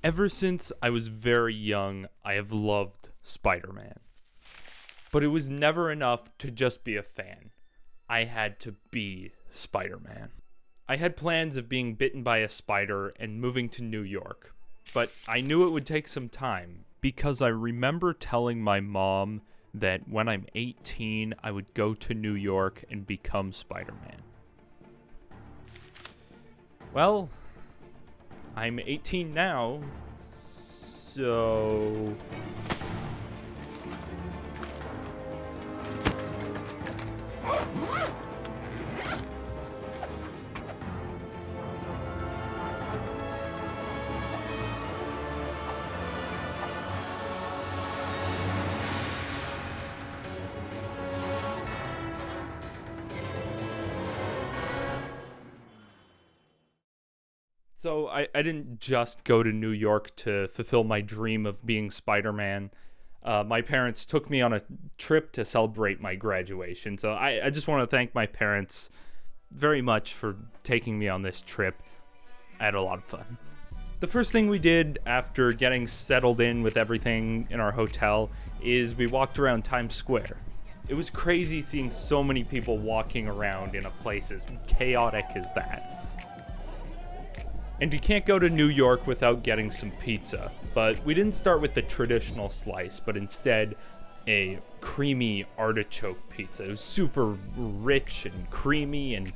Ever since I was very young, I have loved Spider-Man. But it was never enough to just be a fan. I had to be Spider-Man. I had plans of being bitten by a spider and moving to New York, but I knew it would take some time because I remember telling my mom that when I'm 18, I would go to New York and become Spider-Man. Well, I'm 18 now, so... So I didn't just go to New York to fulfill my dream of being Spider-Man. My parents took me on a trip to celebrate my graduation. So I just want to thank my parents very much for taking me on this trip. I had a lot of fun. The first thing we did after getting settled in with everything in our hotel is we walked around Times Square. It was crazy seeing so many people walking around in a place as chaotic as that. And you can't go to New York without getting some pizza. But we didn't start with the traditional slice, but instead a creamy artichoke pizza. It was super rich and creamy, and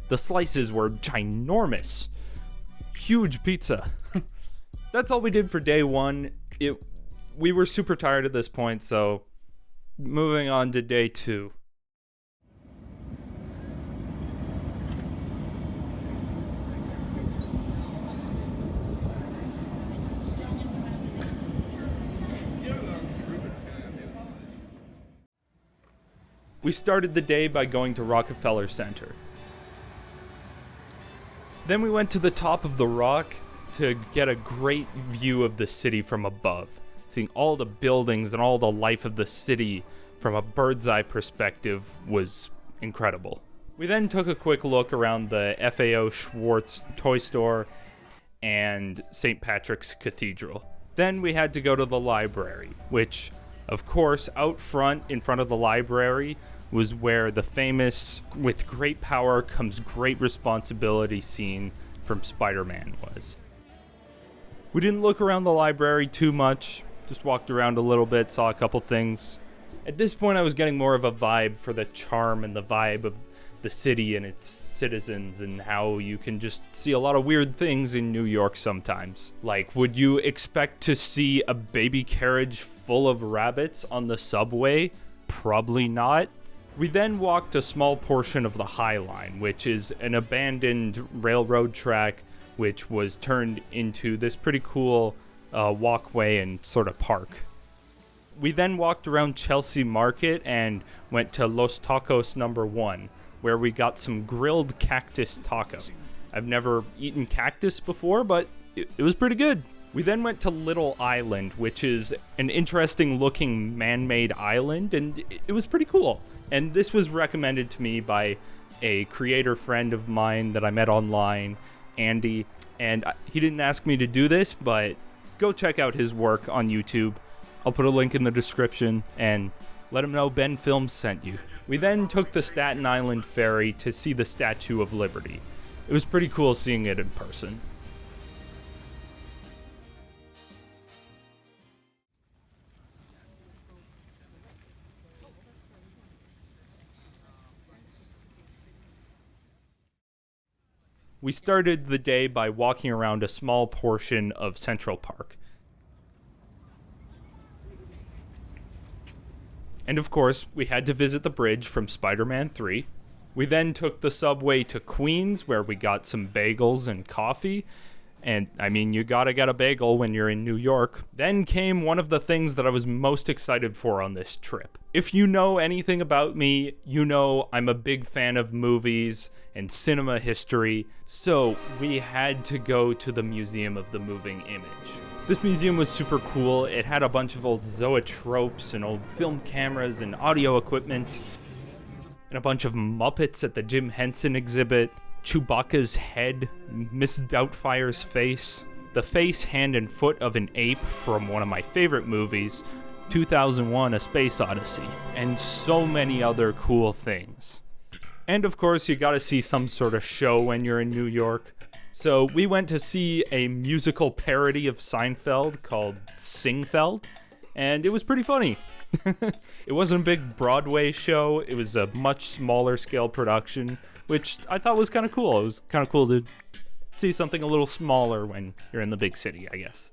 the slices were ginormous. Huge pizza. That's all we did for day one. We were super tired at this point, so moving on to day two. We started the day by going to Rockefeller Center. Then we went to the top of the rock to get a great view of the city from above. Seeing all the buildings and all the life of the city from a bird's eye perspective was incredible. We then took a quick look around the FAO Schwarz toy store and St. Patrick's Cathedral. Then we had to go to the library, which, of course, out front, in front of the library, was where the famous "with great power comes great responsibility" scene from Spider-Man was. We didn't look around the library too much, just walked around a little bit, saw a couple things. At this point I was getting more of a vibe for the charm and the vibe of the city and its citizens, and how you can just see a lot of weird things in New York sometimes. Like, would you expect to see a baby carriage full of rabbits on the subway? Probably not. We then walked a small portion of the High Line, which is an abandoned railroad track which was turned into this pretty cool walkway and sort of park. We then walked around Chelsea Market and went to Los Tacos number 1, where we got some grilled cactus tacos. I've never eaten cactus before, but it was pretty good. We then went to Little Island, which is an interesting looking man-made island, and it was pretty cool. And this was recommended to me by a creator friend of mine that I met online, Andy. And he didn't ask me to do this, but go check out his work on YouTube. I'll put a link in the description, and let him know Ben Films sent you. We then took the Staten Island ferry to see the Statue of Liberty. It was pretty cool seeing it in person. We started the day by walking around a small portion of Central Park. And of course, we had to visit the bridge from Spider-Man 3. We then took the subway to Queens, where we got some bagels and coffee. And, I mean, you gotta get a bagel when you're in New York. Then came one of the things that I was most excited for on this trip. If you know anything about me, you know I'm a big fan of movies and cinema history, so we had to go to the Museum of the Moving Image. This museum was super cool. It had a bunch of old zoetropes and old film cameras and audio equipment, and a bunch of Muppets at the Jim Henson exhibit, Chewbacca's head, Miss Doubtfire's face. the face, hand, and foot of an ape from one of my favorite movies, 2001: A Space Odyssey, and so many other cool things. And of course, you gotta see some sort of show when you're in New York. So we went to see a musical parody of Seinfeld called Singfeld, and it was pretty funny. It wasn't a big Broadway show, it was a much smaller scale production, which I thought was kind of cool. It was kind of cool to see something a little smaller when you're in the big city, I guess.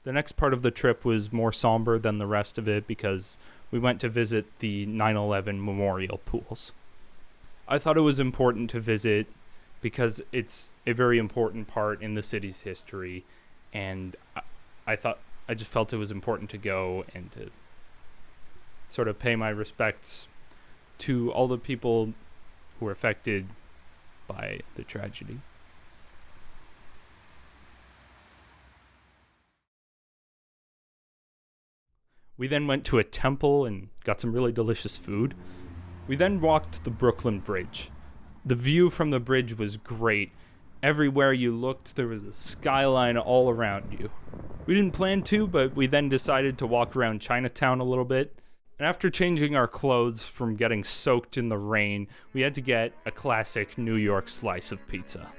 The next part of the trip was more somber than the rest of it because we went to visit the 9/11 memorial pools. I thought it was important to visit because it's a very important part in the city's history, and I just felt it was important to go and to sort of pay my respects to all the people who were affected by the tragedy. We then went to a temple and got some really delicious food. We then walked the Brooklyn Bridge. The view from the bridge was great. Everywhere you looked, there was a skyline all around you. We didn't plan to, but we then decided to walk around Chinatown a little bit. And after changing our clothes from getting soaked in the rain, we had to get a classic New York slice of pizza.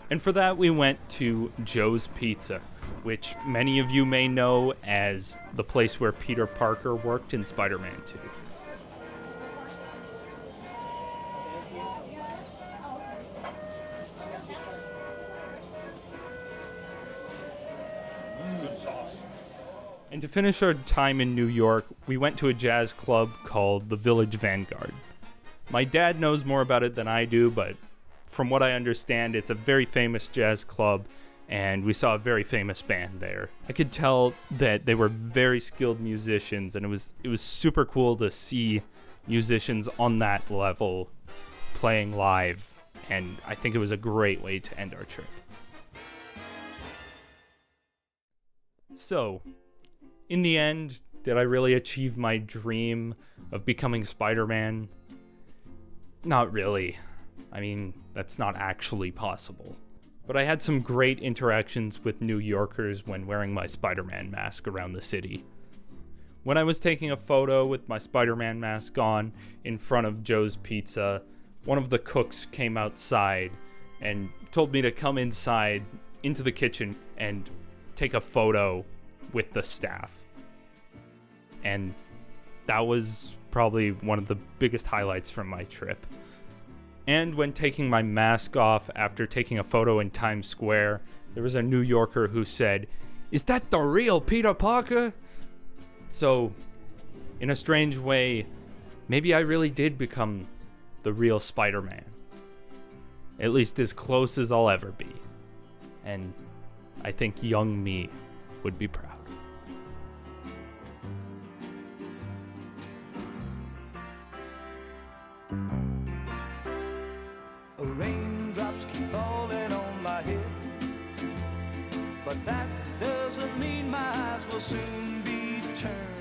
And for that, we went to Joe's Pizza, which many of you may know as the place where Peter Parker worked in Spider-Man 2. And to finish our time in New York, we went to a jazz club called the Village Vanguard. My dad knows more about it than I do, but from what I understand, it's a very famous jazz club, and we saw a very famous band there. I could tell that they were very skilled musicians, and it was super cool to see musicians on that level playing live, and I think it was a great way to end our trip. So, in the end, did I really achieve my dream of becoming Spider-Man? Not really. I mean, that's not actually possible. But I had some great interactions with New Yorkers when wearing my Spider-Man mask around the city. When I was taking a photo with my Spider-Man mask on in front of Joe's Pizza, one of the cooks came outside and told me to come inside into the kitchen and take a photo with the staff. And that was probably one of the biggest highlights from my trip. And when taking my mask off after taking a photo in Times Square, there was a New Yorker who said, "Is that the real Peter Parker?" So, in a strange way, maybe I really did become the real Spider-Man. At least as close as I'll ever be. And I think young me would be proud. Raindrops keep falling on my head, but that doesn't mean my eyes will soon be turned